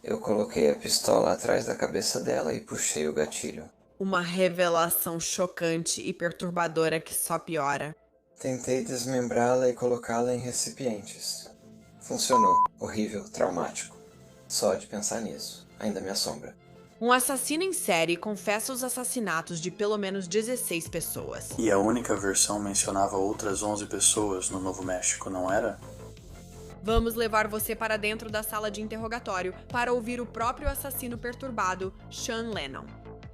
Eu coloquei a pistola atrás da cabeça dela e puxei o gatilho. Uma revelação chocante e perturbadora que só piora. Tentei desmembrá-la e colocá-la em recipientes. Funcionou. Horrível, traumático. Só de pensar nisso, ainda me assombra. Um assassino em série confessa os assassinatos de pelo menos 16 pessoas. E a única versão mencionava outras 11 pessoas no Novo México, não era? Vamos levar você para dentro da sala de interrogatório para ouvir o próprio assassino perturbado, Sean Lennon.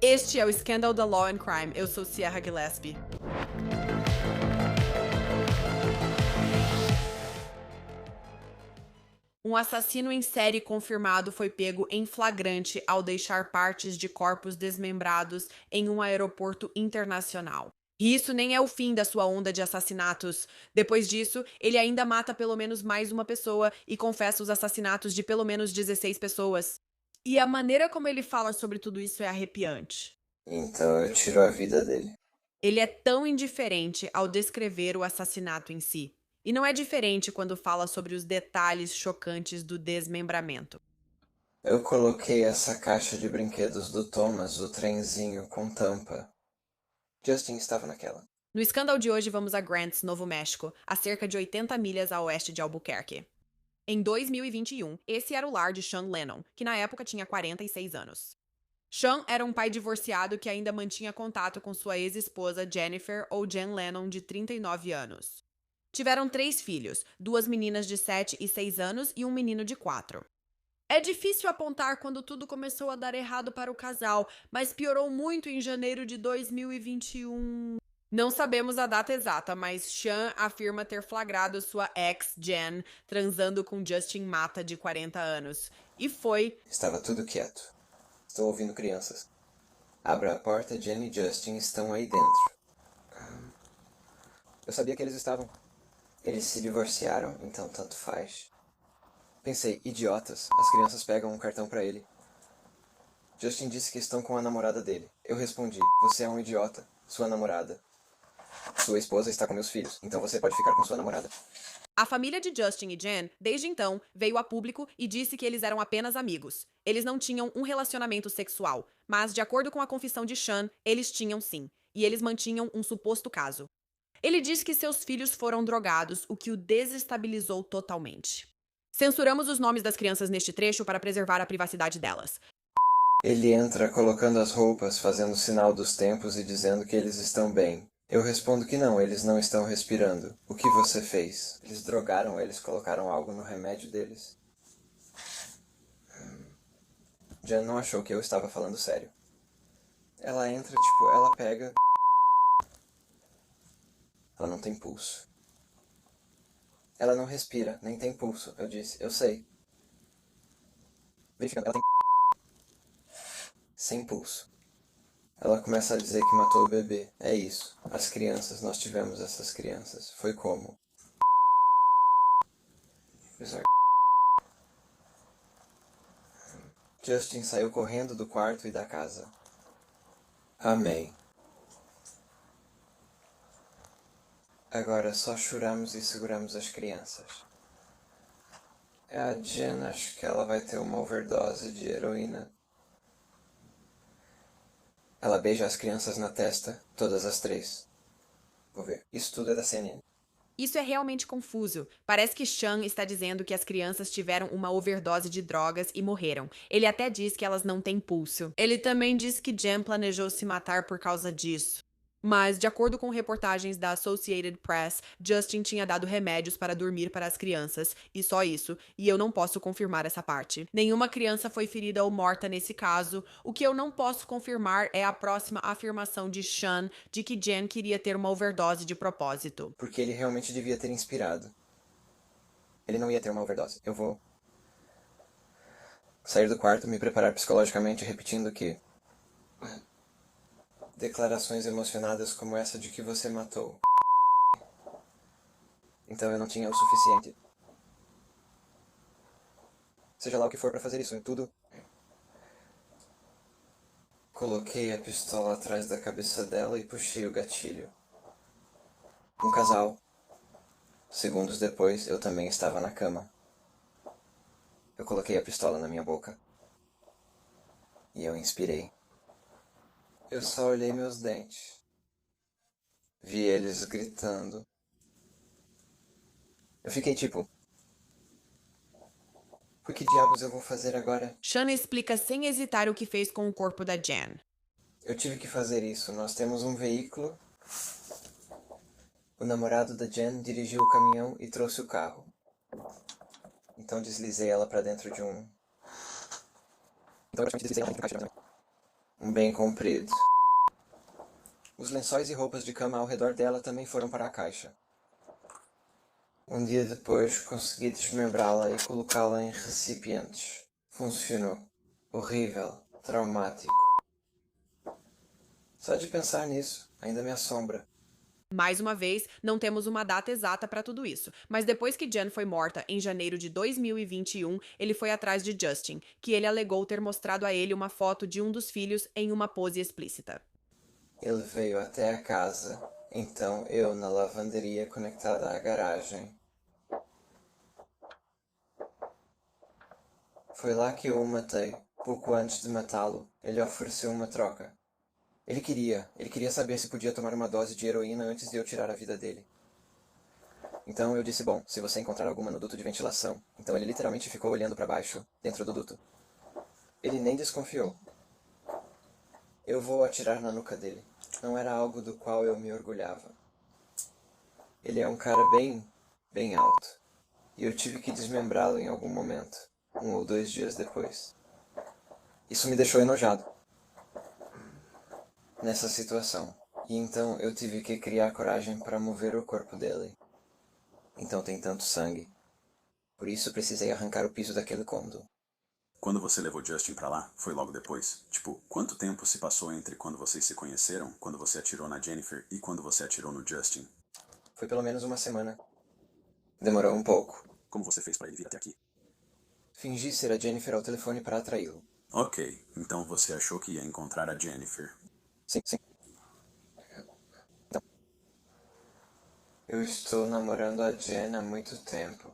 Este é o Scandal da Law and Crime. Eu sou Sierra Gillespie. Um assassino em série confirmado foi pego em flagrante ao deixar partes de corpos desmembrados em um aeroporto internacional. E isso nem é o fim da sua onda de assassinatos. Depois disso, ele ainda mata pelo menos mais uma pessoa e confessa os assassinatos de pelo menos 16 pessoas. E a maneira como ele fala sobre tudo isso é arrepiante. Então eu tiro a vida dele. Ele é tão indiferente ao descrever o assassinato em si. E não é diferente quando fala sobre os detalhes chocantes do desmembramento. Eu coloquei essa caixa de brinquedos do Thomas, o trenzinho com tampa. Justin estava naquela. No escândalo de hoje, vamos a Grants, Novo México, a cerca de 80 milhas a oeste de Albuquerque. Em 2021, esse era o lar de Sean Lennon, que na época tinha 46 anos. Sean era um pai divorciado que ainda mantinha contato com sua ex-esposa Jennifer ou Jen Lennon, de 39 anos. Tiveram 3 filhos, 2 meninas de 7 e 6 anos e um menino de 4. É difícil apontar quando tudo começou a dar errado para o casal, mas piorou muito em janeiro de 2021. Não sabemos a data exata, mas Sean afirma ter flagrado sua ex, Jen, transando com Justin Mata, de 40 anos. E foi... Estava tudo quieto. Estou ouvindo crianças. Abra a porta, Jen e Justin estão aí dentro. Eu sabia que eles estavam. Eles se divorciaram, então tanto faz. Pensei, idiotas, as crianças pegam um cartão pra ele. Justin disse que estão com a namorada dele. Eu respondi, você é um idiota, sua namorada. Sua esposa está com meus filhos, então você pode ficar com sua namorada. A família de Justin e Jen, desde então, veio a público e disse que eles eram apenas amigos. Eles não tinham um relacionamento sexual, mas, de acordo com a confissão de Sean, eles tinham sim, e eles mantinham um suposto caso. Ele disse que seus filhos foram drogados, o que o desestabilizou totalmente. Censuramos os nomes das crianças neste trecho para preservar a privacidade delas. Ele entra colocando as roupas, fazendo o sinal dos tempos e dizendo que eles estão bem. Eu respondo que não, eles não estão respirando. O que você fez? Eles drogaram, eles colocaram algo no remédio deles. Jen não achou que eu estava falando sério. Ela entra, ela pega... Ela não tem pulso. Ela não respira, nem tem pulso, eu disse. Eu sei. Verificando, ela tem... Sem pulso. Ela começa a dizer que matou o bebê. É isso. As crianças, nós tivemos essas crianças. Foi como? Justin saiu correndo do quarto e da casa. Amei. Agora só choramos e seguramos as crianças. A Jen, acho que ela vai ter uma overdose de heroína. Ela beija as crianças na testa, todas as 3. Vou ver. Isso tudo é da CNN. Isso é realmente confuso. Parece que Sean está dizendo que as crianças tiveram uma overdose de drogas e morreram. Ele até diz que elas não têm pulso. Ele também diz que Jen planejou se matar por causa disso. Mas, de acordo com reportagens da Associated Press, Justin tinha dado remédios para dormir para as crianças, e só isso, e eu não posso confirmar essa parte. Nenhuma criança foi ferida ou morta nesse caso. O que eu não posso confirmar é a próxima afirmação de Sean de que Jen queria ter uma overdose de propósito. Porque ele realmente devia ter inspirado. Ele não ia ter uma overdose. Eu vou sair do quarto, me preparar psicologicamente, repetindo que... Declarações emocionadas como essa de que você matou. Então eu não tinha o suficiente. Seja lá o que for pra fazer isso, em tudo. Coloquei a pistola atrás da cabeça dela e puxei o gatilho. Um casal. Segundos depois, eu também estava na cama. Eu coloquei a pistola na minha boca. E eu inspirei. Eu só olhei meus dentes. Vi eles gritando. Eu fiquei tipo... O que diabos eu vou fazer agora? Sean explica sem hesitar o que fez com o corpo da Jen. Eu tive que fazer isso. Nós temos um veículo. O namorado da Jen dirigiu o caminhão e trouxe o carro. Então deslizei ela pra dentro de um... Um bem comprido. Os lençóis e roupas de cama ao redor dela também foram para a caixa. Um dia depois consegui desmembrá-la e colocá-la em recipientes. Funcionou. Horrível. Traumático. Só de pensar nisso, ainda me assombra. Mais uma vez, não temos uma data exata para tudo isso, mas depois que Jen foi morta, em janeiro de 2021, ele foi atrás de Justin, que ele alegou ter mostrado a ele uma foto de um dos filhos em uma pose explícita. Ele veio até a casa, então eu na lavanderia conectada à garagem. Foi lá que eu o matei. Pouco antes de matá-lo, ele ofereceu uma troca. Ele queria saber se podia tomar uma dose de heroína antes de eu tirar a vida dele. Então eu disse, bom, se você encontrar alguma no duto de ventilação. Então ele literalmente ficou olhando para baixo, dentro do duto. Ele nem desconfiou. Eu vou atirar na nuca dele. Não era algo do qual eu me orgulhava. Ele é um cara bem alto. E eu tive que desmembrá-lo em algum momento, 1 ou 2 dias depois. Isso me deixou enojado. Nessa situação. E então eu tive que criar coragem para mover o corpo dele. Então tem tanto sangue. Por isso precisei arrancar o piso daquele cômodo. Quando você levou Justin pra lá, foi logo depois? Tipo, quanto tempo se passou entre quando vocês se conheceram, quando você atirou na Jennifer e quando você atirou no Justin? Foi pelo menos uma semana. Demorou um pouco. Como você fez pra ele vir até aqui? Fingi ser a Jennifer ao telefone para atraí-lo. Ok, então você achou que ia encontrar a Jennifer. Sim. Então, eu estou namorando a Jen há muito tempo.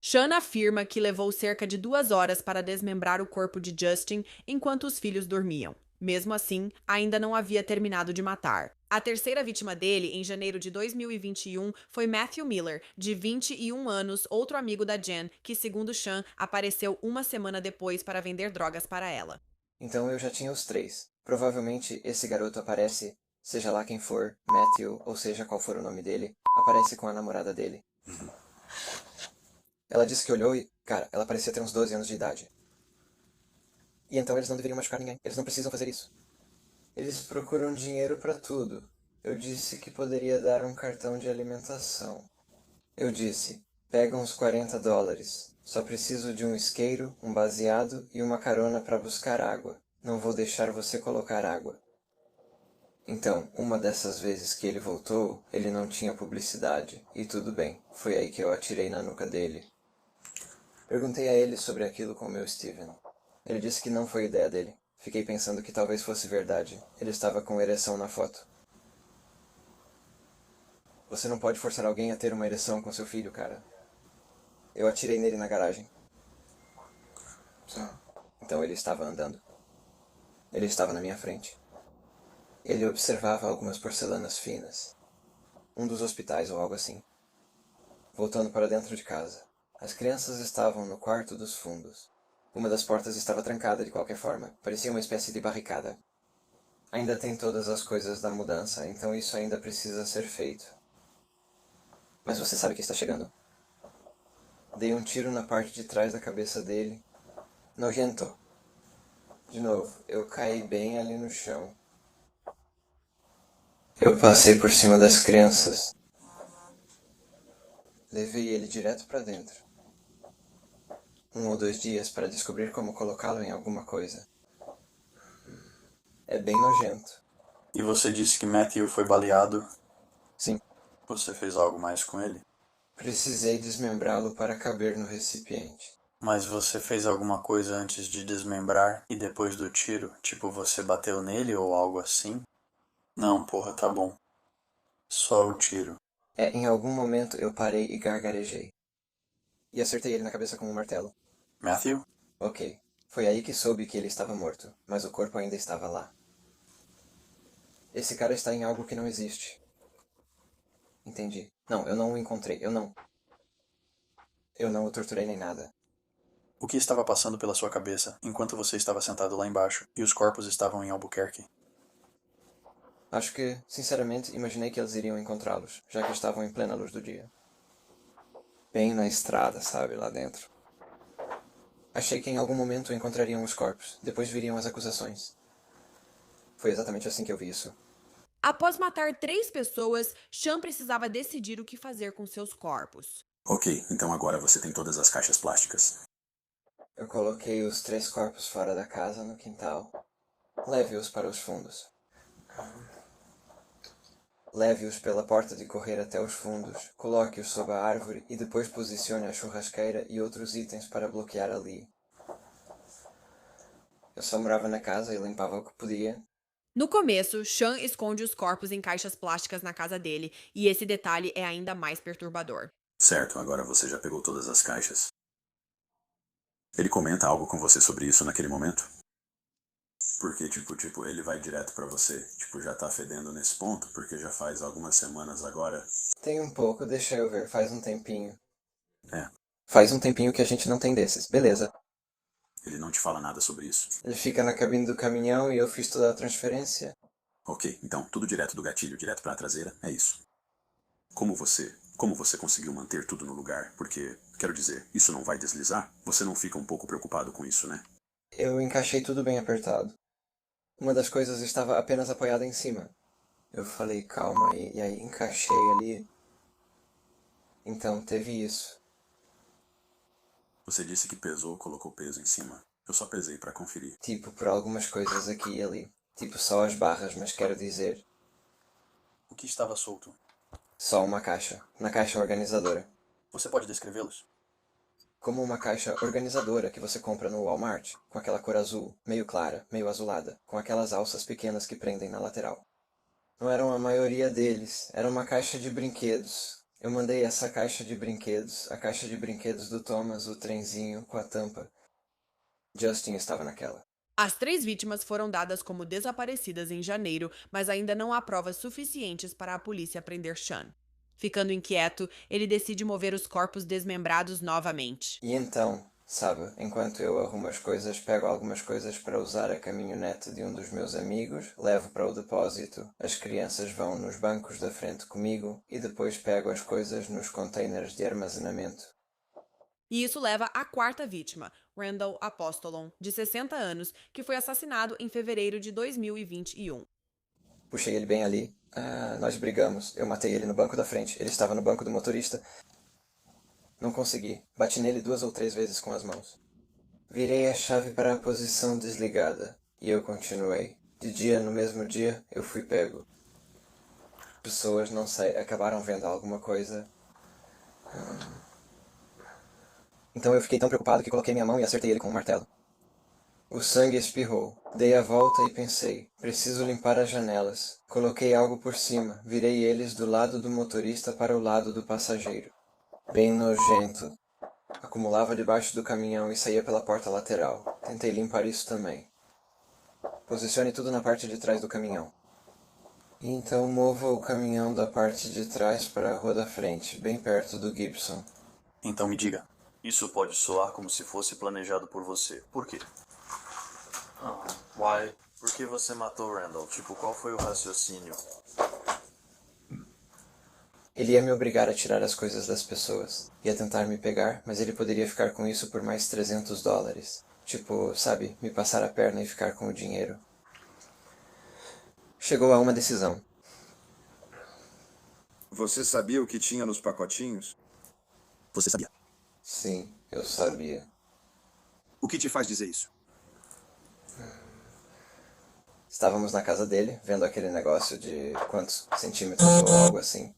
Sean afirma que levou cerca de 2 horas para desmembrar o corpo de Justin enquanto os filhos dormiam. Mesmo assim, ainda não havia terminado de matar. A terceira vítima dele, em janeiro de 2021, foi Matthew Miller, de 21 anos, outro amigo da Jen, que, segundo Sean, apareceu uma semana depois para vender drogas para ela. Então eu já tinha os 3. Provavelmente esse garoto aparece, seja lá quem for, Matthew, ou seja qual for o nome dele, aparece com a namorada dele. Ela disse que olhou e, cara, ela parecia ter uns 12 anos de idade. E então eles não deveriam machucar ninguém. Eles não precisam fazer isso. Eles procuram dinheiro pra tudo. Eu disse que poderia dar um cartão de alimentação. Eu disse, pega uns $40. Só preciso de um isqueiro, um baseado e uma carona pra buscar água. Não vou deixar você colocar água. Então, uma dessas vezes que ele voltou, ele não tinha publicidade. E tudo bem, foi aí que eu atirei na nuca dele. Perguntei a ele sobre aquilo com o meu Steven. Ele disse que não foi ideia dele. Fiquei pensando que talvez fosse verdade. Ele estava com ereção na foto. Você não pode forçar alguém a ter uma ereção com seu filho, cara. Eu atirei nele na garagem. Então ele estava andando. Ele estava na minha frente. Ele observava algumas porcelanas finas. Um dos hospitais ou algo assim. Voltando para dentro de casa. As crianças estavam no quarto dos fundos. Uma das portas estava trancada de qualquer forma. Parecia uma espécie de barricada. Ainda tem todas as coisas da mudança, então isso ainda precisa ser feito. Mas você sabe que está chegando. Dei um tiro na parte de trás da cabeça dele. Nojento. De novo, eu caí bem ali no chão. Eu passei por cima das crianças. Levei ele direto para dentro. 1 ou 2 dias para descobrir como colocá-lo em alguma coisa. É bem nojento. E você disse que Matthew foi baleado. Sim, Você fez algo mais com ele? precisei desmembrá-lo para caber no recipiente. Mas você fez alguma coisa antes de desmembrar e depois do tiro? Tipo, você bateu nele ou algo assim? Não, porra, tá bom. Só o tiro. Em algum momento eu parei e gargarejei. E acertei ele na cabeça com um martelo. Matthew? Ok. Foi aí que soube que ele estava morto, mas o corpo ainda estava lá. Esse cara está em algo que não existe. Entendi. Não, eu não o encontrei. Eu não o torturei nem nada. O que estava passando pela sua cabeça enquanto você estava sentado lá embaixo e os corpos estavam em Albuquerque? Acho que, sinceramente, imaginei que eles iriam encontrá-los, já que estavam em plena luz do dia. Bem na estrada, sabe, lá dentro. Achei que em algum momento encontrariam os corpos, depois viriam as acusações. Foi exatamente assim que eu vi isso. Após matar 3 pessoas, Sean precisava decidir o que fazer com seus corpos. Ok, então agora você tem todas as caixas plásticas. Eu coloquei os 3 corpos fora da casa, no quintal. Leve-os para os fundos. Leve-os pela porta de correr até os fundos, coloque-os sob a árvore e depois posicione a churrasqueira e outros itens para bloquear ali. Eu só morava na casa e limpava o que podia. No começo, Sean esconde os corpos em caixas plásticas na casa dele, e esse detalhe é ainda mais perturbador. Certo, agora você já pegou todas as caixas. Ele comenta algo com você sobre isso naquele momento? Porque, tipo, ele vai direto pra você. Tipo, já tá fedendo nesse ponto, porque já faz algumas semanas agora. Tem um pouco, deixa eu ver, faz um tempinho. É, Faz um tempinho que a gente não tem desses, beleza. ele não te fala nada sobre isso. Ele fica na cabine do caminhão e eu fiz toda a transferência. Ok, então, tudo direto do gatilho, direto pra traseira, é isso. Como você conseguiu manter tudo no lugar? Porque, quero dizer, isso não vai deslizar? Você não fica um pouco preocupado com isso, né? Eu encaixei tudo bem apertado. Uma das coisas estava apenas apoiada em cima. Eu falei calma e aí encaixei ali. Então teve isso. Você disse que pesou, colocou peso em cima. Eu só pesei pra conferir. Tipo, por algumas coisas aqui e ali. Tipo, só as barras, mas quero dizer, O que estava solto? só uma caixa. Na caixa organizadora. Você pode descrevê-los? Como uma caixa organizadora que você compra no Walmart, com aquela cor azul, meio clara, meio azulada, com aquelas alças pequenas que prendem na lateral. Não eram a maioria deles, era uma caixa de brinquedos. Eu mandei essa caixa de brinquedos, a caixa de brinquedos do Thomas, o trenzinho com a tampa. Justin estava naquela. As 3 vítimas foram dadas como desaparecidas em janeiro, mas ainda não há provas suficientes para a polícia prender Sean. Ficando inquieto, ele decide mover os corpos desmembrados novamente. E então, sabe, enquanto eu arrumo as coisas, pego algumas coisas para usar a caminhonete de um dos meus amigos, levo para o depósito, as crianças vão nos bancos da frente comigo e depois pego as coisas nos containers de armazenamento. E isso leva à 4ª vítima, Randall Apostolon, de 60 anos, que foi assassinado em fevereiro de 2021. Puxei ele bem ali. Nós brigamos. Eu matei ele no banco da frente. Ele estava no banco do motorista. Não consegui. Bati nele 2 ou 3 vezes com as mãos. Virei a chave para a posição desligada. E eu continuei. De dia, no mesmo dia, eu fui pego. Pessoas, não sei, acabaram vendo alguma coisa. Então eu fiquei tão preocupado que coloquei minha mão e acertei ele com um martelo. O sangue espirrou. Dei a volta e pensei, preciso limpar as janelas. Coloquei algo por cima, virei eles do lado do motorista para o lado do passageiro. Bem nojento. Acumulava debaixo do caminhão e saía pela porta lateral. Tentei limpar isso também. Posicione tudo na parte de trás do caminhão. E então mova o caminhão da parte de trás para a rua da frente, bem perto do Gibson. Então me diga. Isso pode soar como se fosse planejado por você. Por quê? Why? Por que você matou Randall? Tipo, qual foi o raciocínio? Ele ia me obrigar a tirar as coisas das pessoas. Ia tentar me pegar, mas ele poderia ficar com isso por mais $300. Tipo, sabe, me passar a perna e ficar com o dinheiro. Chegou a uma decisão. Você sabia o que tinha nos pacotinhos? Você sabia? Sim, eu sabia. O que te faz dizer isso? Estávamos na casa dele, vendo aquele negócio de quantos centímetros ou algo assim.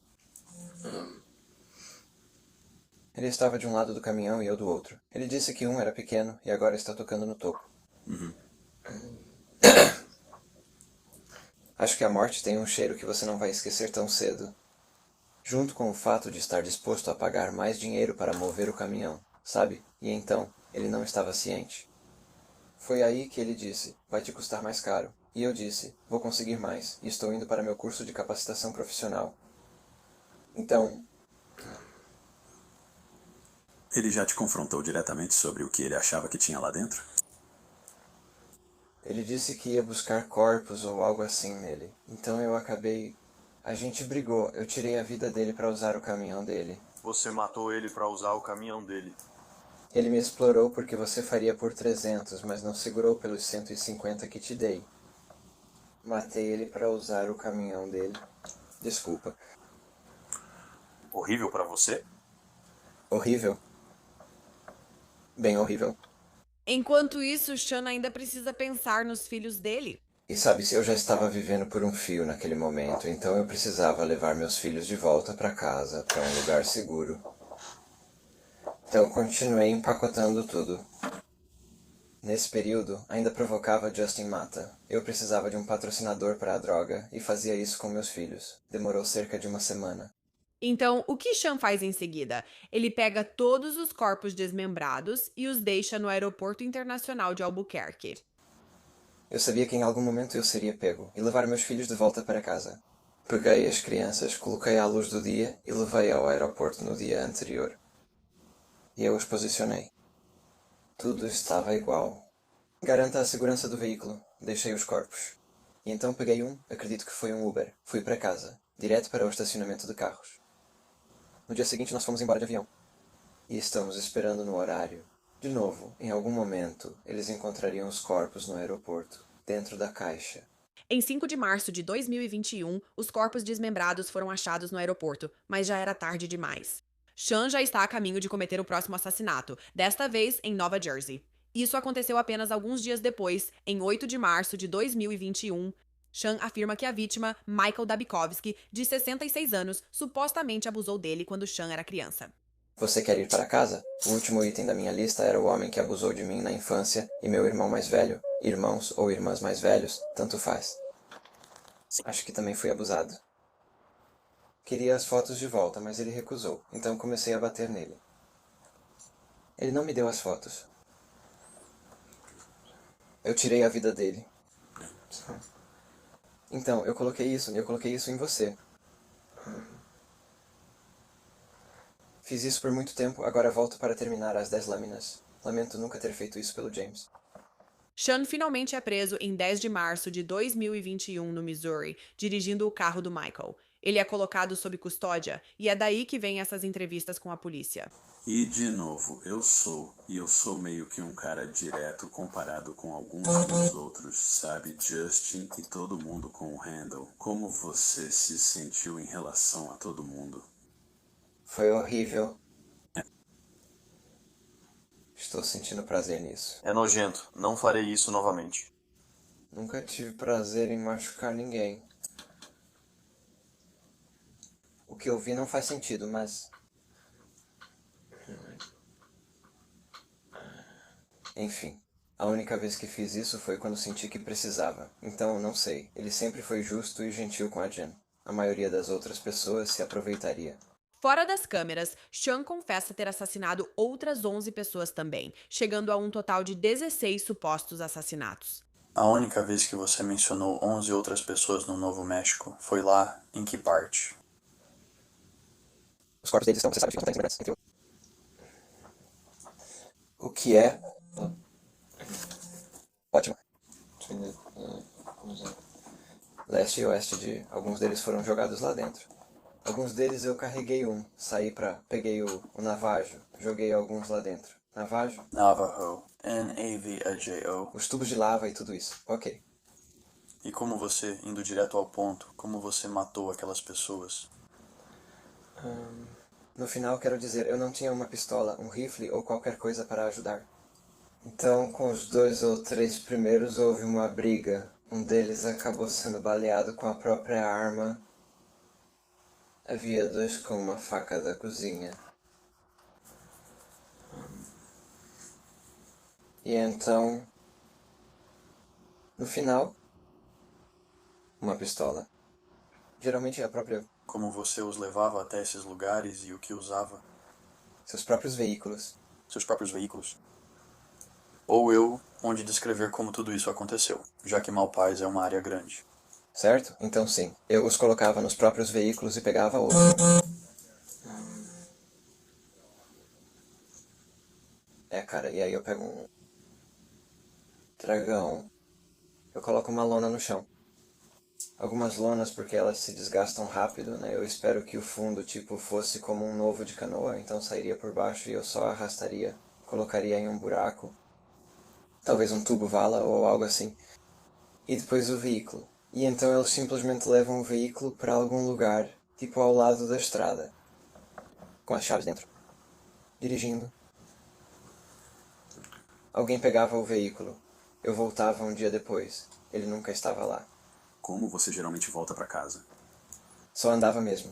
Ele estava de um lado do caminhão e eu do outro. Ele disse que um era pequeno e agora está tocando no topo. Acho que a morte tem um cheiro que você não vai esquecer tão cedo. Junto com o fato de estar disposto a pagar mais dinheiro para mover o caminhão, sabe? E então, ele não estava ciente. Foi aí que ele disse, vai te custar mais caro. E eu disse, vou conseguir mais, e estou indo para meu curso de capacitação profissional. Então, Ele já te confrontou diretamente sobre o que ele achava que tinha lá dentro? ele disse que ia buscar corpos ou algo assim nele. Então eu acabei... A gente brigou, eu tirei a vida dele para usar o caminhão dele. Você matou ele pra usar o caminhão dele. Ele me explorou porque você faria por 300, mas não segurou pelos 150 que te dei. Matei ele para usar o caminhão dele. Desculpa. Horrível pra você? Horrível. Bem horrível. Enquanto isso, Sean ainda precisa pensar nos filhos dele. E sabe-se, eu já estava vivendo por um fio naquele momento, então eu precisava levar meus filhos de volta para casa, para um lugar seguro. Então continuei empacotando tudo. Nesse período, ainda provocava Justin Mata. Eu precisava de um patrocinador para a droga e fazia isso com meus filhos. Demorou cerca de uma semana. Então, o que Sean faz em seguida? Ele pega todos os corpos desmembrados e os deixa no Aeroporto Internacional de Albuquerque. Eu sabia que em algum momento eu seria pego e levar meus filhos de volta para casa. Peguei as crianças, coloquei à luz do dia e levei ao aeroporto no dia anterior. E eu os posicionei. Tudo estava igual. Garanta a segurança do veículo. Deixei os corpos. E então peguei acredito que foi um Uber. Fui para casa, direto para o estacionamento de carros. No dia seguinte nós fomos embora de avião. E estamos esperando no horário. De novo, em algum momento, eles encontrariam os corpos no aeroporto, dentro da caixa. Em 5 de março de 2021, os corpos desmembrados foram achados no aeroporto, mas já era tarde demais. Sean já está a caminho de cometer o próximo assassinato, desta vez em Nova Jersey. Isso aconteceu apenas alguns dias depois, em 8 de março de 2021. Sean afirma que a vítima, Michael Dabikovsky, de 66 anos, supostamente abusou dele quando Sean era criança. Você quer ir para casa? O último item da minha lista era o homem que abusou de mim na infância e meu irmão mais velho. Irmãos ou irmãs mais velhos, tanto faz. Acho que também fui abusado. Queria as fotos de volta, mas ele recusou, então comecei a bater nele. Ele não me deu as fotos. Eu tirei a vida dele. Então, eu coloquei isso em você. Fiz isso por muito tempo, agora volto para terminar as 10 lâminas. Lamento nunca ter feito isso pelo James. Sean finalmente é preso em 10 de março de 2021 no Missouri, dirigindo o carro do Michael. Ele é colocado sob custódia e é daí que vem essas entrevistas com a polícia. E de novo, eu sou meio que um cara direto comparado com alguns dos outros, sabe? Justin e todo mundo com o Randall. Como você se sentiu em relação a todo mundo? Foi horrível. Estou sentindo prazer nisso. É nojento. Não farei isso novamente. Nunca tive prazer em machucar ninguém. O que eu vi não faz sentido, mas... Enfim, a única vez que fiz isso foi quando senti que precisava. Então, não sei. Ele sempre foi justo e gentil com a Jen. A maioria das outras pessoas se aproveitaria. Fora das câmeras, Sean confessa ter assassinado outras 11 pessoas também, chegando a um total de 16 supostos assassinatos. A única vez que você mencionou 11 outras pessoas no Novo México foi lá em que parte? Os corpos deles estão, você sabe, ficam lembranças, entre outros. O que é... Ótimo. Leste e oeste de... Alguns deles foram jogados lá dentro. Alguns deles eu carreguei peguei o Navajo, joguei alguns lá dentro. Navajo? Navajo. Navajo. Os tubos de lava e tudo isso. Ok. E como você, indo direto ao ponto, como você matou aquelas pessoas? No final, quero dizer, eu não tinha uma pistola, um rifle ou qualquer coisa para ajudar. Então, com os 2 ou 3 primeiros houve uma briga. Um deles acabou sendo baleado com a própria arma. Havia 2 com uma faca da cozinha. E então, no final, uma pistola. Geralmente é a própria... Como você os levava até esses lugares e o que usava? Seus próprios veículos. Seus próprios veículos? Ou eu onde descrever como tudo isso aconteceu, já que Malpais é uma área grande. Certo? Então sim. Eu os colocava nos próprios veículos e pegava outro. Cara, e aí eu pego um dragão. Eu coloco uma lona no chão. Algumas lonas porque elas se desgastam rápido, né? Eu espero que o fundo, tipo, fosse como um novo de canoa, então sairia por baixo e eu só arrastaria, colocaria em um buraco. Talvez um tubo vala ou algo assim. E depois o veículo. E então eles simplesmente levam o veículo para algum lugar, tipo ao lado da estrada. Com as chaves dentro. Dirigindo. Alguém pegava o veículo. Eu voltava um dia depois. Ele nunca estava lá. Como você geralmente volta para casa? Só andava mesmo.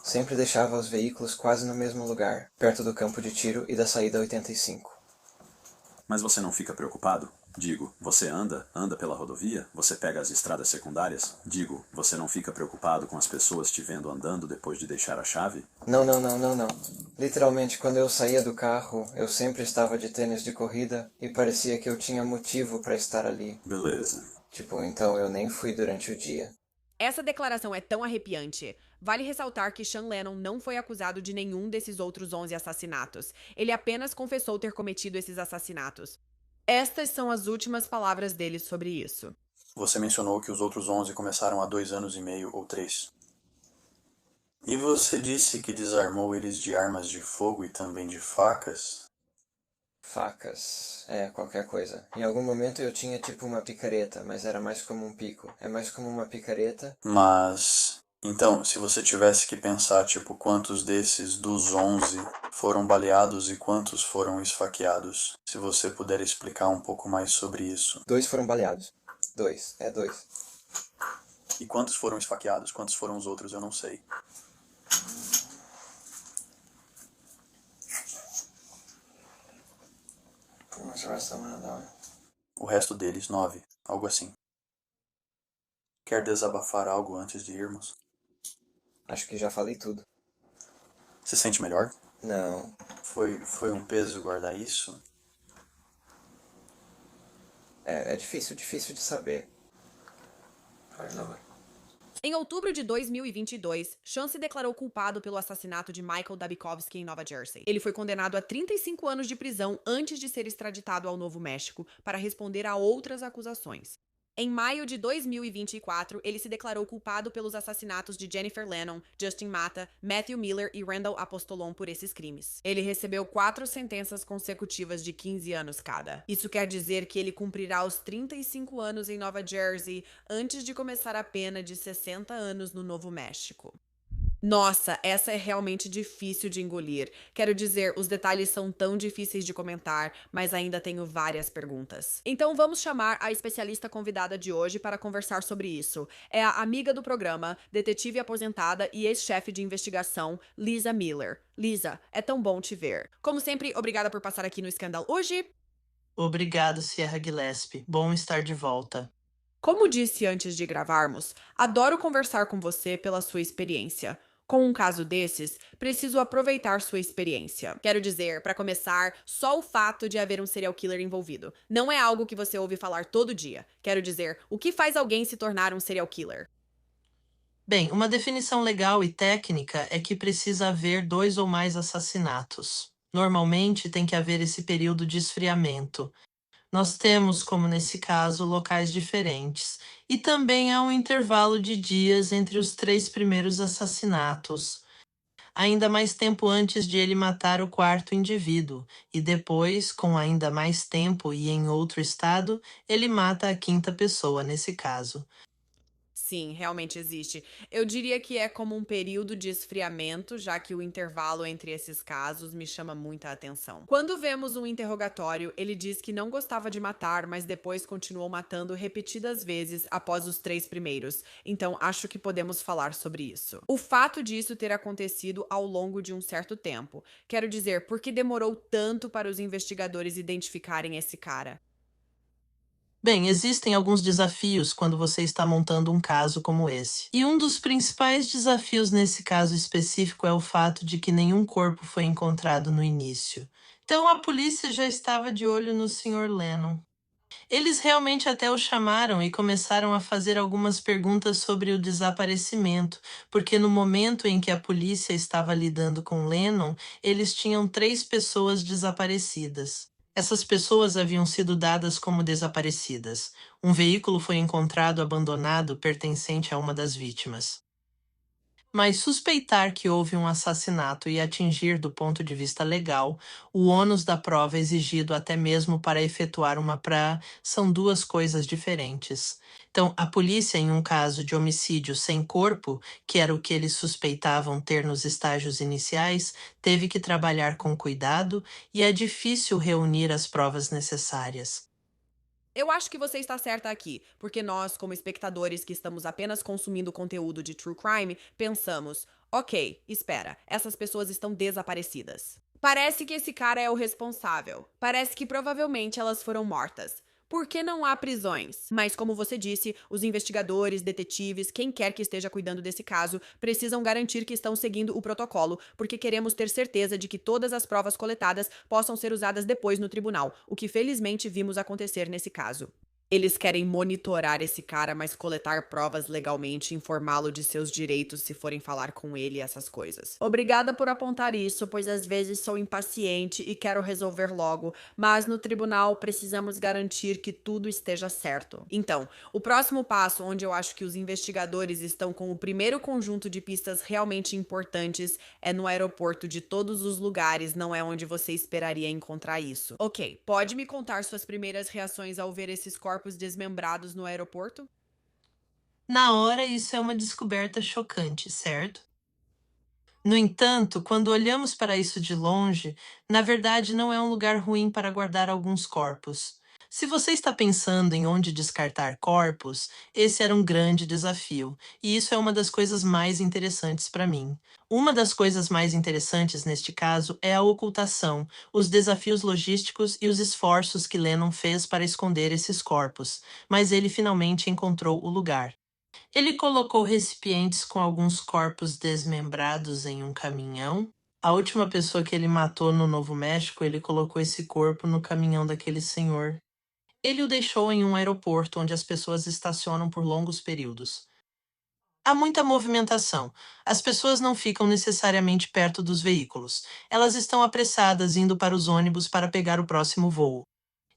Sempre deixava os veículos quase no mesmo lugar, perto do campo de tiro e da saída 85. Mas você não fica preocupado? Digo, você anda pela rodovia? Você pega as estradas secundárias? Digo, você não fica preocupado com as pessoas te vendo andando depois de deixar a chave? Não. Literalmente, quando eu saía do carro, eu sempre estava de tênis de corrida e parecia que eu tinha motivo para estar ali. Beleza. Tipo, então eu nem fui durante o dia. Essa declaração é tão arrepiante. Vale ressaltar que Sean Lennon não foi acusado de nenhum desses outros 11 assassinatos. Ele apenas confessou ter cometido esses assassinatos. Estas são as últimas palavras dele sobre isso. Você mencionou que os outros 11 começaram há 2 anos e meio ou 3. E você disse que desarmou eles de armas de fogo e também de facas? Facas. Qualquer coisa. Em algum momento eu tinha tipo uma picareta, mas era mais como um pico. É mais como uma picareta. Mas... Então, se você tivesse que pensar, tipo, quantos desses dos 11 foram baleados e quantos foram esfaqueados, se você puder explicar um pouco mais sobre isso. 2 foram baleados. 2. 2. E quantos foram esfaqueados? Quantos foram os outros? Eu não sei. O resto deles, 9. Algo assim. Quer desabafar algo antes de irmos? Acho que já falei tudo. Se sente melhor? Não. Foi um peso guardar isso? É difícil de saber. Em outubro de 2022, Sean se declarou culpado pelo assassinato de Michael Dabikovsky em Nova Jersey. Ele foi condenado a 35 anos de prisão antes de ser extraditado ao Novo México para responder a outras acusações. Em maio de 2024, ele se declarou culpado pelos assassinatos de Jennifer Lennon, Justin Mata, Matthew Miller e Randall Apostolon por esses crimes. Ele recebeu 4 sentenças consecutivas de 15 anos cada. Isso quer dizer que ele cumprirá os 35 anos em Nova Jersey antes de começar a pena de 60 anos no Novo México. Nossa, essa é realmente difícil de engolir. Quero dizer, os detalhes são tão difíceis de comentar, mas ainda tenho várias perguntas. Então vamos chamar a especialista convidada de hoje para conversar sobre isso. É a amiga do programa, detetive aposentada e ex-chefe de investigação, Lisa Miller. Lisa, é tão bom te ver. Como sempre, obrigada por passar aqui no Scandal hoje. Obrigado, Sierra Gillespie. Bom estar de volta. Como disse antes de gravarmos, adoro conversar com você pela sua experiência. Com um caso desses, preciso aproveitar sua experiência. Quero dizer, para começar, só o fato de haver um serial killer envolvido. Não é algo que você ouve falar todo dia. Quero dizer, o que faz alguém se tornar um serial killer? Bem, uma definição legal e técnica é que precisa haver 2 ou mais assassinatos. Normalmente tem que haver esse período de esfriamento. Nós temos, como nesse caso, locais diferentes. E também há um intervalo de dias entre os 3 primeiros assassinatos. Ainda mais tempo antes de ele matar o 4º indivíduo. E depois, com ainda mais tempo e em outro estado, ele mata a 5ª pessoa, nesse caso. Sim, realmente existe. Eu diria que é como um período de esfriamento, já que o intervalo entre esses casos me chama muita atenção. Quando vemos um interrogatório, ele diz que não gostava de matar, mas depois continuou matando repetidas vezes após os 3 primeiros. Então, acho que podemos falar sobre isso. O fato disso ter acontecido ao longo de um certo tempo. Quero dizer, por que demorou tanto para os investigadores identificarem esse cara? Bem, existem alguns desafios quando você está montando um caso como esse. E um dos principais desafios nesse caso específico é o fato de que nenhum corpo foi encontrado no início. Então a polícia já estava de olho no Sr. Lennon. Eles realmente até o chamaram e começaram a fazer algumas perguntas sobre o desaparecimento, porque no momento em que a polícia estava lidando com Lennon, eles tinham 3 pessoas desaparecidas. Essas pessoas haviam sido dadas como desaparecidas. Um veículo foi encontrado abandonado pertencente a uma das vítimas. Mas suspeitar que houve um assassinato e atingir do ponto de vista legal o ônus da prova exigido até mesmo para efetuar uma pra são 2 coisas diferentes. Então, a polícia, em um caso de homicídio sem corpo, que era o que eles suspeitavam ter nos estágios iniciais, teve que trabalhar com cuidado e é difícil reunir as provas necessárias. Eu acho que você está certa aqui, porque nós, como espectadores que estamos apenas consumindo conteúdo de true crime, pensamos: ok, espera, essas pessoas estão desaparecidas. Parece que esse cara é o responsável. Parece que provavelmente elas foram mortas. Por que não há prisões? Mas, como você disse, os investigadores, detetives, quem quer que esteja cuidando desse caso, precisam garantir que estão seguindo o protocolo, porque queremos ter certeza de que todas as provas coletadas possam ser usadas depois no tribunal, o que felizmente vimos acontecer nesse caso. Eles querem monitorar esse cara, mas coletar provas legalmente, informá-lo de seus direitos se forem falar com ele e essas coisas. Obrigada por apontar isso, pois às vezes sou impaciente e quero resolver logo, mas no tribunal precisamos garantir que tudo esteja certo. Então, o próximo passo, onde eu acho que os investigadores estão com o primeiro conjunto de pistas realmente importantes, é no aeroporto de todos os lugares, não é onde você esperaria encontrar isso. Ok, pode me contar suas primeiras reações ao ver esses corpos desmembrados no aeroporto? Na hora, isso é uma descoberta chocante, certo? No entanto, quando olhamos para isso de longe, na verdade não é um lugar ruim para guardar alguns corpos. Se você está pensando em onde descartar corpos, esse era um grande desafio, e isso é uma das coisas mais interessantes para mim. Uma das coisas mais interessantes neste caso é a ocultação, os desafios logísticos e os esforços que Lennon fez para esconder esses corpos, mas ele finalmente encontrou o lugar. Ele colocou recipientes com alguns corpos desmembrados em um caminhão. A última pessoa que ele matou no Novo México, ele colocou esse corpo no caminhão daquele senhor. Ele o deixou em um aeroporto onde as pessoas estacionam por longos períodos. Há muita movimentação. As pessoas não ficam necessariamente perto dos veículos. Elas estão apressadas indo para os ônibus para pegar o próximo voo.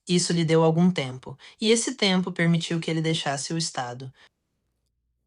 Isso lhe deu algum tempo, e esse tempo permitiu que ele deixasse o estado.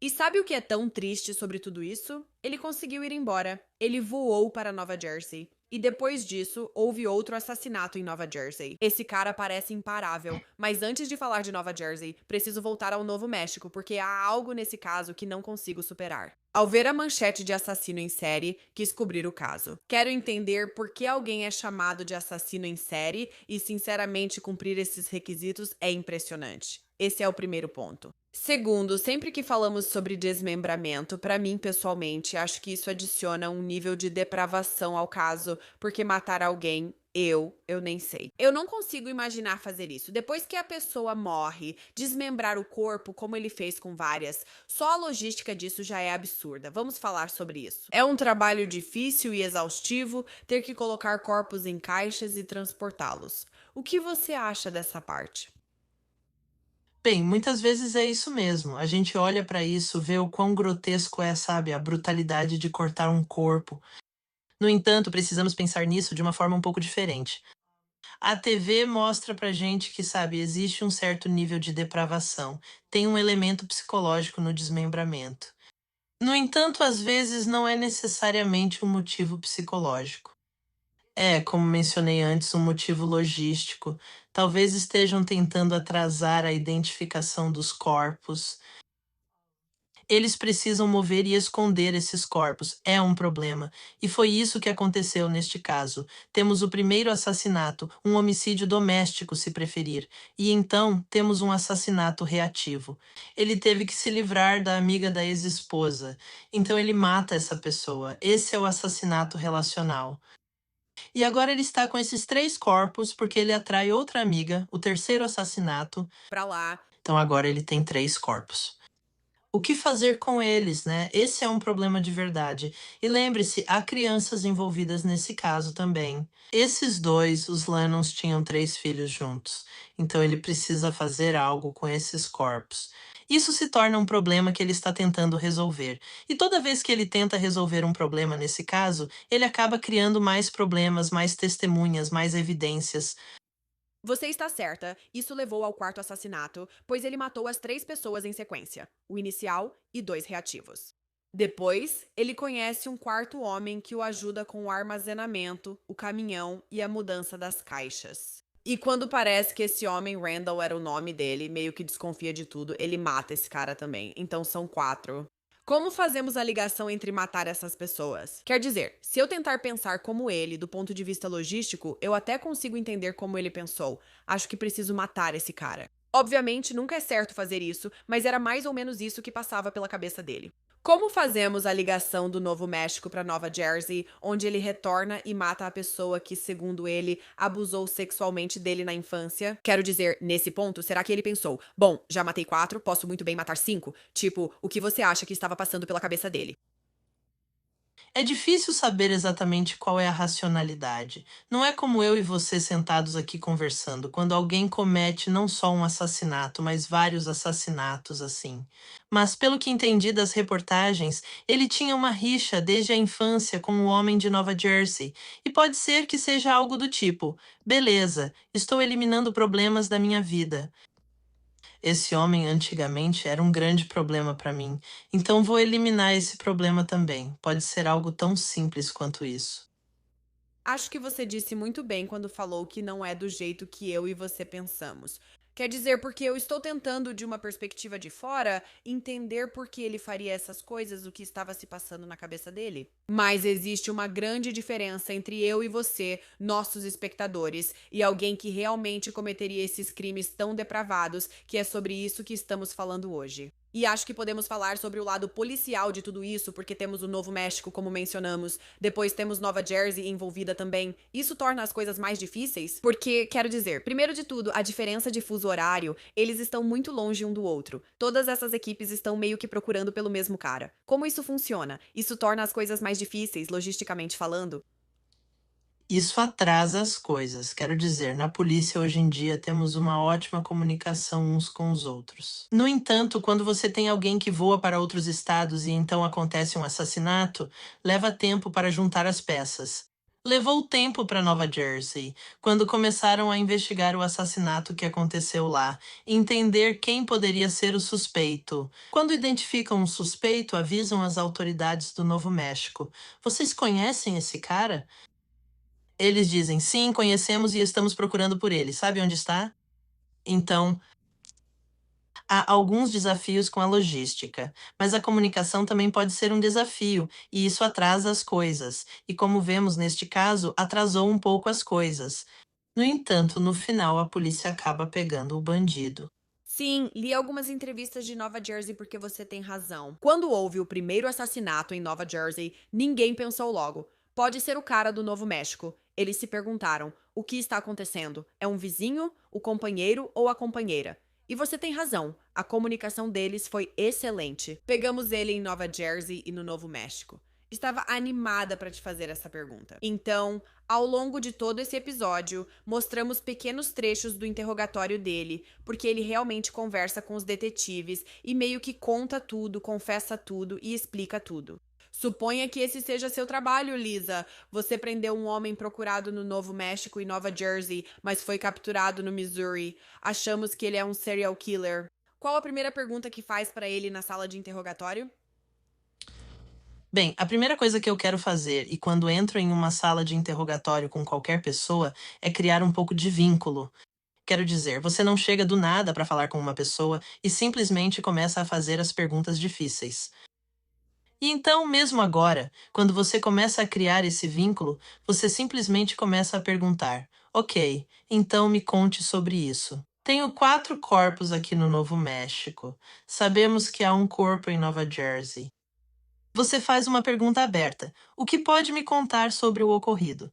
E sabe o que é tão triste sobre tudo isso? Ele conseguiu ir embora. Ele voou para Nova Jersey. E depois disso, houve outro assassinato em Nova Jersey. Esse cara parece imparável. Mas antes de falar de Nova Jersey, preciso voltar ao Novo México, porque há algo nesse caso que não consigo superar. Ao ver a manchete de assassino em série, quis cobrir o caso. Quero entender por que alguém é chamado de assassino em série e, sinceramente, cumprir esses requisitos é impressionante. Esse é o primeiro ponto. Segundo, sempre que falamos sobre desmembramento, para mim pessoalmente, acho que isso adiciona um nível de depravação ao caso, porque matar alguém, eu nem sei. Eu não consigo imaginar fazer isso. Depois que a pessoa morre, desmembrar o corpo, como ele fez com várias, só a logística disso já é absurda. Vamos falar sobre isso. É um trabalho difícil e exaustivo ter que colocar corpos em caixas e transportá-los. O que você acha dessa parte? Bem, muitas vezes é isso mesmo. A gente olha para isso, vê o quão grotesco é, sabe, a brutalidade de cortar um corpo. No entanto, precisamos pensar nisso de uma forma um pouco diferente. A TV mostra pra gente que, sabe, existe um certo nível de depravação, tem um elemento psicológico no desmembramento. No entanto, às vezes não é necessariamente um motivo psicológico. É, como mencionei antes, um motivo logístico. Talvez estejam tentando atrasar a identificação dos corpos. Eles precisam mover e esconder esses corpos. É um problema. E foi isso que aconteceu neste caso. Temos o primeiro assassinato, um homicídio doméstico, se preferir. E então temos um assassinato reativo. Ele teve que se livrar da amiga da ex-esposa. Então ele mata essa pessoa. Esse é o assassinato relacional. E agora ele está com esses 3 corpos porque ele atrai outra amiga, o terceiro assassinato. Pra lá. Então agora ele tem 3 corpos. O que fazer com eles, né? Esse é um problema de verdade. E lembre-se, há crianças envolvidas nesse caso também. Esses dois, os Lennons, tinham 3 filhos juntos. Então ele precisa fazer algo com esses corpos. Isso se torna um problema que ele está tentando resolver. E toda vez que ele tenta resolver um problema nesse caso, ele acaba criando mais problemas, mais testemunhas, mais evidências. Você está certa, isso levou ao quarto assassinato, pois ele matou as 3 pessoas em sequência, o inicial e 2 reativos. Depois, ele conhece um quarto homem que o ajuda com o armazenamento, o caminhão e a mudança das caixas. E quando parece que esse homem, Randall, era o nome dele, meio que desconfia de tudo, ele mata esse cara também. Então são 4. Como fazemos a ligação entre matar essas pessoas? Quer dizer, se eu tentar pensar como ele, do ponto de vista logístico, eu até consigo entender como ele pensou. Acho que preciso matar esse cara. Obviamente, nunca é certo fazer isso, mas era mais ou menos isso que passava pela cabeça dele. Como fazemos a ligação do Novo México para Nova Jersey, onde ele retorna e mata a pessoa que, segundo ele, abusou sexualmente dele na infância? Quero dizer, nesse ponto, será que ele pensou: bom, já matei 4, posso muito bem matar 5? Tipo, o que você acha que estava passando pela cabeça dele? É difícil saber exatamente qual é a racionalidade. Não é como eu e você sentados aqui conversando, quando alguém comete não só um assassinato, mas vários assassinatos assim. Mas, pelo que entendi das reportagens, ele tinha uma rixa desde a infância com o homem de Nova Jersey. E pode ser que seja algo do tipo: beleza, estou eliminando problemas da minha vida. Esse homem antigamente era um grande problema para mim, então vou eliminar esse problema também. Pode ser algo tão simples quanto isso. Acho que você disse muito bem quando falou que não é do jeito que eu e você pensamos. Quer dizer, porque eu estou tentando, de uma perspectiva de fora, entender por que ele faria essas coisas, o que estava se passando na cabeça dele. Mas existe uma grande diferença entre eu e você, nossos espectadores, e alguém que realmente cometeria esses crimes tão depravados, que é sobre isso que estamos falando hoje. E acho que podemos falar sobre o lado policial de tudo isso, porque temos o Novo México, como mencionamos, depois temos Nova Jersey envolvida também. Isso torna as coisas mais difíceis, porque, quero dizer, primeiro de tudo, a diferença de fuso horário, eles estão muito longe um do outro. Todas essas equipes estão meio que procurando pelo mesmo cara. Como isso funciona? Isso torna as coisas mais difíceis, logisticamente falando? Isso atrasa as coisas. Quero dizer, na polícia hoje em dia temos uma ótima comunicação uns com os outros. No entanto, quando você tem alguém que voa para outros estados e então acontece um assassinato, leva tempo para juntar as peças. Levou tempo para Nova Jersey, quando começaram a investigar o assassinato que aconteceu lá, e entender quem poderia ser o suspeito. Quando identificam um suspeito, avisam as autoridades do Novo México. Vocês conhecem esse cara? Eles dizem: sim, conhecemos e estamos procurando por ele. Sabe onde está? Então, há alguns desafios com a logística, mas a comunicação também pode ser um desafio, e isso atrasa as coisas. E como vemos neste caso, atrasou um pouco as coisas. No entanto, no final, a polícia acaba pegando o bandido. Sim, li algumas entrevistas de Nova Jersey porque você tem razão. Quando houve o primeiro assassinato em Nova Jersey, ninguém pensou logo: pode ser o cara do Novo México. Eles se perguntaram: o que está acontecendo? É um vizinho, o companheiro ou a companheira? E você tem razão, a comunicação deles foi excelente. Pegamos ele em Nova Jersey e no Novo México. Estava animada para te fazer essa pergunta. Então, ao longo de todo esse episódio, mostramos pequenos trechos do interrogatório dele, porque ele realmente conversa com os detetives e meio que conta tudo, confessa tudo e explica tudo. Suponha que esse seja seu trabalho, Lisa. Você prendeu um homem procurado no Novo México e Nova Jersey, mas foi capturado no Missouri. Achamos que ele é um serial killer. Qual a primeira pergunta que faz para ele na sala de interrogatório? Bem, a primeira coisa que eu quero fazer, e quando entro em uma sala de interrogatório com qualquer pessoa, é criar um pouco de vínculo. Quero dizer, você não chega do nada para falar com uma pessoa e simplesmente começa a fazer as perguntas difíceis. E então, mesmo agora, quando você começa a criar esse vínculo, você simplesmente começa a perguntar: ok, então me conte sobre isso. Tenho 4 corpos aqui no Novo México. Sabemos que há um corpo em Nova Jersey. Você faz uma pergunta aberta: o que pode me contar sobre o ocorrido?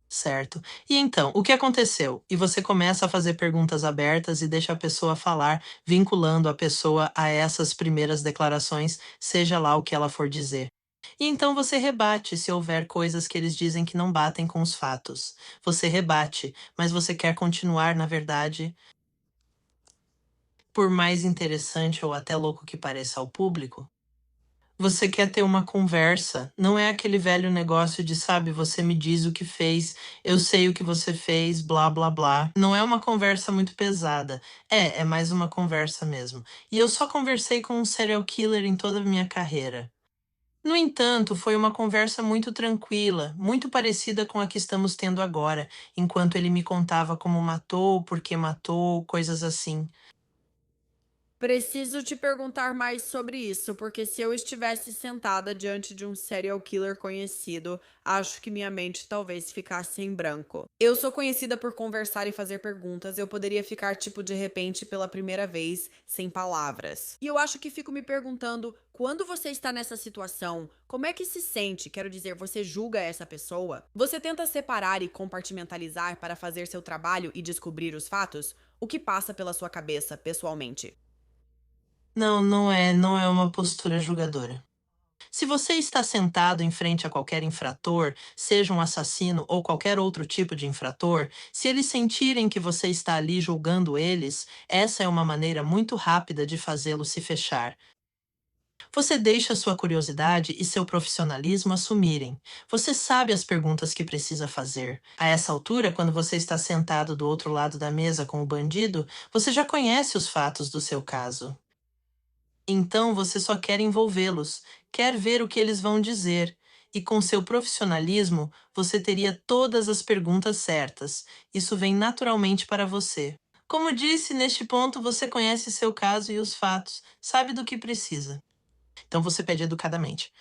Certo. E então, o que aconteceu? E você começa a fazer perguntas abertas e deixa a pessoa falar, vinculando a pessoa a essas primeiras declarações, seja lá o que ela for dizer. E então você rebate se houver coisas que eles dizem que não batem com os fatos. Você rebate, mas você quer continuar, na verdade, por mais interessante ou até louco que pareça ao público, você quer ter uma conversa, não é aquele velho negócio de, sabe, você me diz o que fez, eu sei o que você fez, blá blá blá. Não é uma conversa muito pesada. É mais uma conversa mesmo. E eu só conversei com um serial killer em toda a minha carreira. No entanto, foi uma conversa muito tranquila, muito parecida com a que estamos tendo agora, enquanto ele me contava como matou, por que matou, coisas assim. Preciso te perguntar mais sobre isso, porque se eu estivesse sentada diante de um serial killer conhecido, acho que minha mente talvez ficasse em branco. Eu sou conhecida por conversar e fazer perguntas, eu poderia ficar, tipo, de repente, pela primeira vez, sem palavras. E eu acho que fico me perguntando, quando você está nessa situação, como é que se sente? Quero dizer, você julga essa pessoa? Você tenta separar e compartimentalizar para fazer seu trabalho e descobrir os fatos? O que passa pela sua cabeça, pessoalmente? Não, não é uma postura julgadora. Se você está sentado em frente a qualquer infrator, seja um assassino ou qualquer outro tipo de infrator, se eles sentirem que você está ali julgando eles, essa é uma maneira muito rápida de fazê-lo se fechar. Você deixa sua curiosidade e seu profissionalismo assumirem. Você sabe as perguntas que precisa fazer. A essa altura, quando você está sentado do outro lado da mesa com o bandido, você já conhece os fatos do seu caso. Então você só quer envolvê-los, quer ver o que eles vão dizer. E com seu profissionalismo, você teria todas as perguntas certas. Isso vem naturalmente para você. Como disse, neste ponto você conhece seu caso e os fatos, sabe do que precisa. Então você pede educadamente.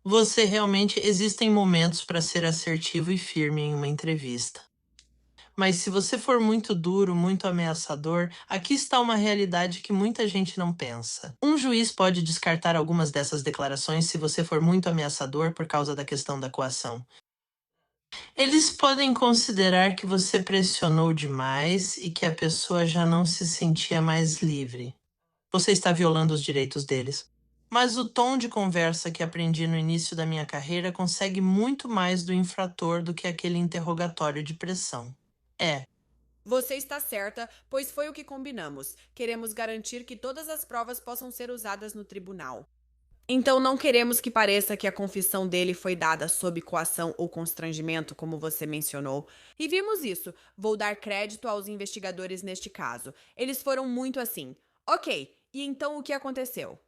Você realmente existem momentos para ser assertivo e firme em uma entrevista. Mas se você for muito duro, muito ameaçador, aqui está uma realidade que muita gente não pensa. Um juiz pode descartar algumas dessas declarações se você for muito ameaçador por causa da questão da coação. Eles podem considerar que você pressionou demais e que a pessoa já não se sentia mais livre. Você está violando os direitos deles. Mas o tom de conversa que aprendi no início da minha carreira consegue muito mais do infrator do que aquele interrogatório de pressão. É, Você está certa, pois foi o que combinamos. Queremos garantir que todas as provas possam ser usadas no tribunal. Então não queremos que pareça que a confissão dele foi dada sob coação ou constrangimento, como você mencionou. E vimos isso. Vou dar crédito aos investigadores neste caso. Eles foram muito assim. Ok, e então o que aconteceu?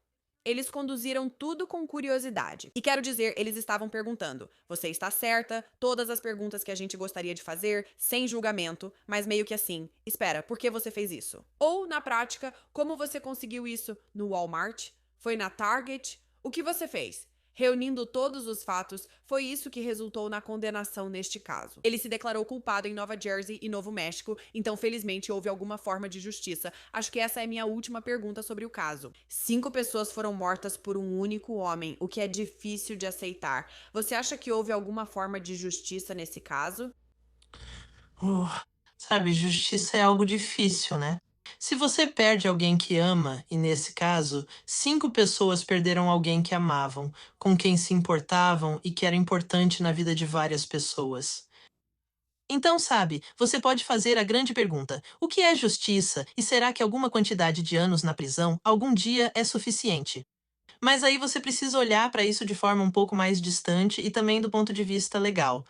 Eles conduziram tudo com curiosidade. E quero dizer, eles estavam perguntando: você está certa? Todas as perguntas que a gente gostaria de fazer, sem julgamento, mas meio que assim: espera, por que você fez isso? Ou, na prática, como você conseguiu isso? No Walmart? Foi na Target? O que você fez? Reunindo todos os fatos, foi isso que resultou na condenação neste caso. Ele se declarou culpado em Nova Jersey e Novo México, então felizmente houve alguma forma de justiça. Acho que essa é minha última pergunta sobre o caso. 5 pessoas foram mortas por um único homem, o que é difícil de aceitar. Você acha que houve alguma forma de justiça nesse caso? uh, sabe, justiça é algo difícil, né? Se você perde alguém que ama, e nesse caso, 5 pessoas perderam alguém que amavam, com quem se importavam e que era importante na vida de várias pessoas. Então, sabe, você pode fazer a grande pergunta: o que é justiça e será que alguma quantidade de anos na prisão algum dia é suficiente? Mas aí você precisa olhar para isso de forma um pouco mais distante e também do ponto de vista legal.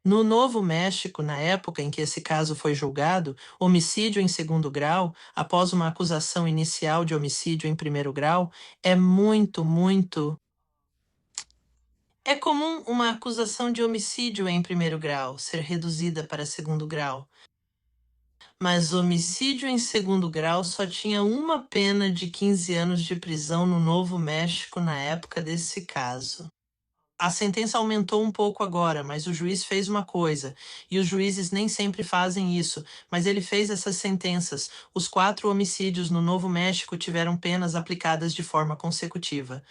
No Novo México, na época em que esse caso foi julgado, homicídio em segundo grau, após uma acusação inicial de homicídio em primeiro grau, é muito. É comum uma acusação de homicídio em primeiro grau ser reduzida para segundo grau. Mas homicídio em segundo grau só tinha uma pena de 15 anos de prisão no Novo México na época desse caso. A sentença aumentou um pouco agora, mas o juiz fez uma coisa, e os juízes nem sempre fazem isso, mas ele fez essas sentenças. Os 4 homicídios no Novo México tiveram penas aplicadas de forma consecutiva.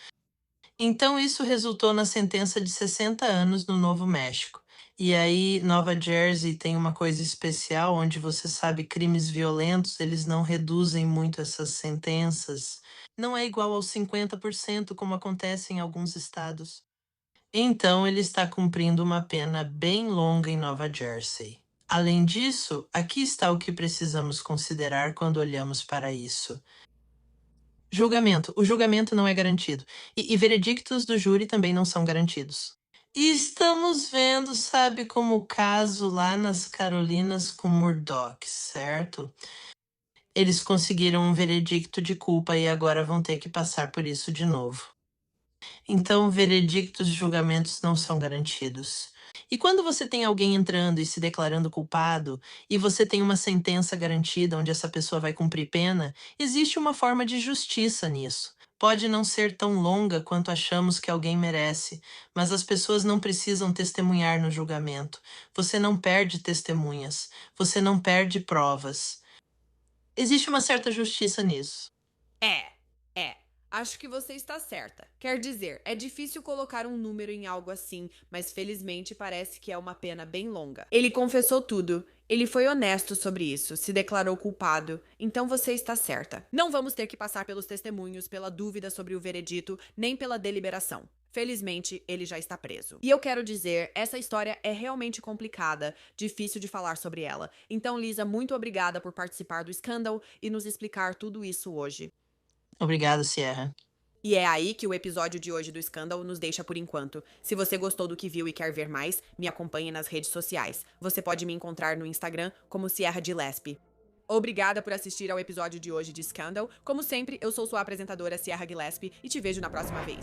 Então isso resultou na sentença de 60 anos no Novo México. E aí, Nova Jersey tem uma coisa especial, onde você sabe, crimes violentos, eles não reduzem muito essas sentenças. Não é igual aos 50%, como acontece em alguns estados. Então, ele está cumprindo uma pena bem longa em Nova Jersey. Além disso, aqui está o que precisamos considerar quando olhamos para isso. Julgamento. O julgamento não é garantido. E veredictos do júri também não são garantidos. E estamos vendo, sabe, como o caso lá nas Carolinas com Murdoch, certo? Eles conseguiram um veredicto de culpa e agora vão ter que passar por isso de novo. Então, veredictos de julgamentos não são garantidos. E quando você tem alguém entrando e se declarando culpado, e você tem uma sentença garantida onde essa pessoa vai cumprir pena, existe uma forma de justiça nisso. Pode não ser tão longa quanto achamos que alguém merece, mas as pessoas não precisam testemunhar no julgamento. Você não perde testemunhas, você não perde provas. Existe uma certa justiça nisso. É. Acho que você está certa. Quer dizer, é difícil colocar um número em algo assim, mas felizmente parece que é uma pena bem longa. Ele confessou tudo. Ele foi honesto sobre isso, se declarou culpado. Então você está certa. Não vamos ter que passar pelos testemunhos, pela dúvida sobre o veredito, nem pela deliberação. Felizmente, ele já está preso. E eu quero dizer, essa história é realmente complicada, difícil de falar sobre ela. Então, Lisa, muito obrigada por participar do Scandal e nos explicar tudo isso hoje. Obrigado, Sierra. E é aí que o episódio de hoje do Scandal nos deixa por enquanto. Se você gostou do que viu e quer ver mais, me acompanhe nas redes sociais. Você pode me encontrar no Instagram como Sierra Gillespie. Obrigada por assistir ao episódio de hoje de Scandal. Como sempre, eu sou sua apresentadora Sierra Gillespie e te vejo na próxima vez.